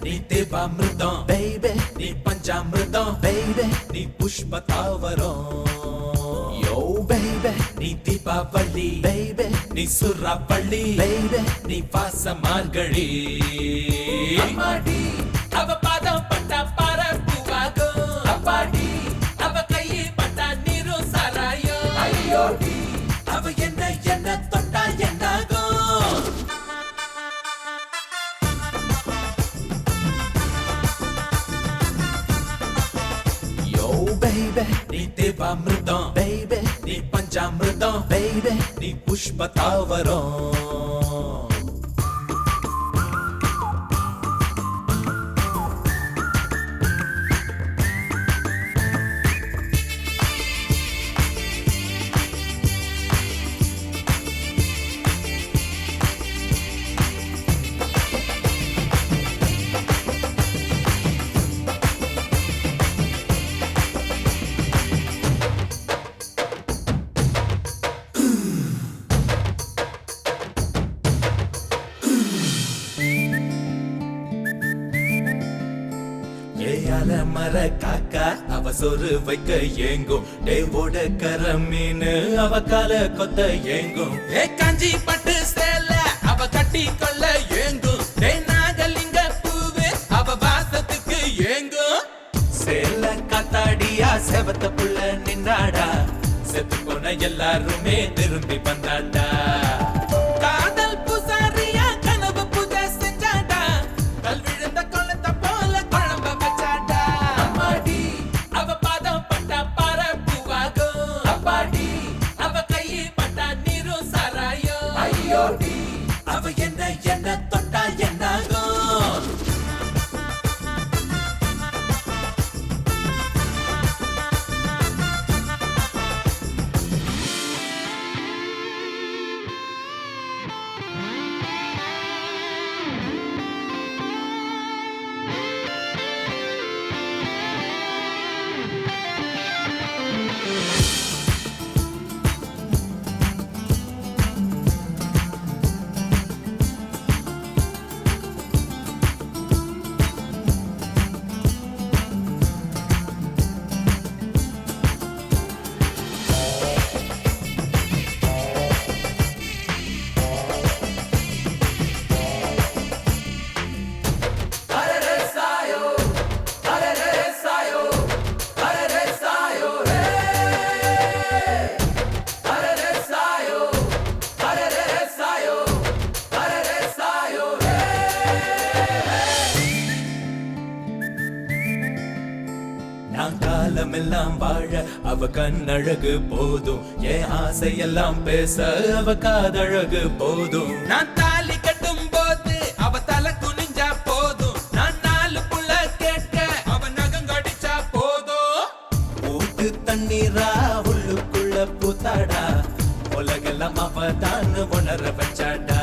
நீ தேவாமிர்தம் baby நீ பஞ்சாமிர்தம் baby நீ புஷ்பதாவரம் yo baby நீ தீபாவளி baby நீ சுறாவளி baby நீ வாச மார்கழி அம்மாடி அவ பாதம் பட்டா பரப்புவாகும் அப்பாடி அவ கையை பட்டா நீரும் சாராயம் ஐயோடி அவ என்ன தொட்டா என்னாகும் yo baby நீ தேவாமிர்தம் baby நீ பஞ்சாமிர்தம் baby நீ புஷ்பதாவரம் ஏயால மர காக்கா அவ சொரு வைக்க ஏங்கும் டேவோட கர மீனு அவ கால கொத்த ஏங்கும் ஏ காஞ்சி பட்டு சேல அவ கட்டி கொள்ள ஏங்கும் டே நாகலிங்க பூவே அவ வாசத்துக்கு ஏங்கும் சேல காத்தாடியா செவத்த புள்ள நின்னாடா செத்து போன எல்லாருமே திரும்பி வந்தாடா காதல் பூசாரியா கனவு பூஜை செஞ்சாடா கல் விழுந்த கொள்ளத்த போல குழம்ப வச்சாடா அம்மாடி அவ பாதம் பட்டா பரப்புவாகும் அப்பாடி அவ கையை பட்டா நீரும் சாராயம் ஐயோடி அவ என்ன தொட்டா என்னாகும் நான் காலமெல்லாம் வாழ அவ கண்ணழகு போதும் என் ஆசையெல்லாம் பேச அவ காதழகு போதும் நான் தாலி கட்டும் போது அவ தலை குனிஞ்சா போதும் நான் நாலு புள்ள கேட்க அவ நகங்கடிச்சா போதும் ஊட்டு தண்ணீரா உள்ளுக்குள்ள பூத்தாடா உலகெல்லாம் அவ தான் உணர வச்சாடா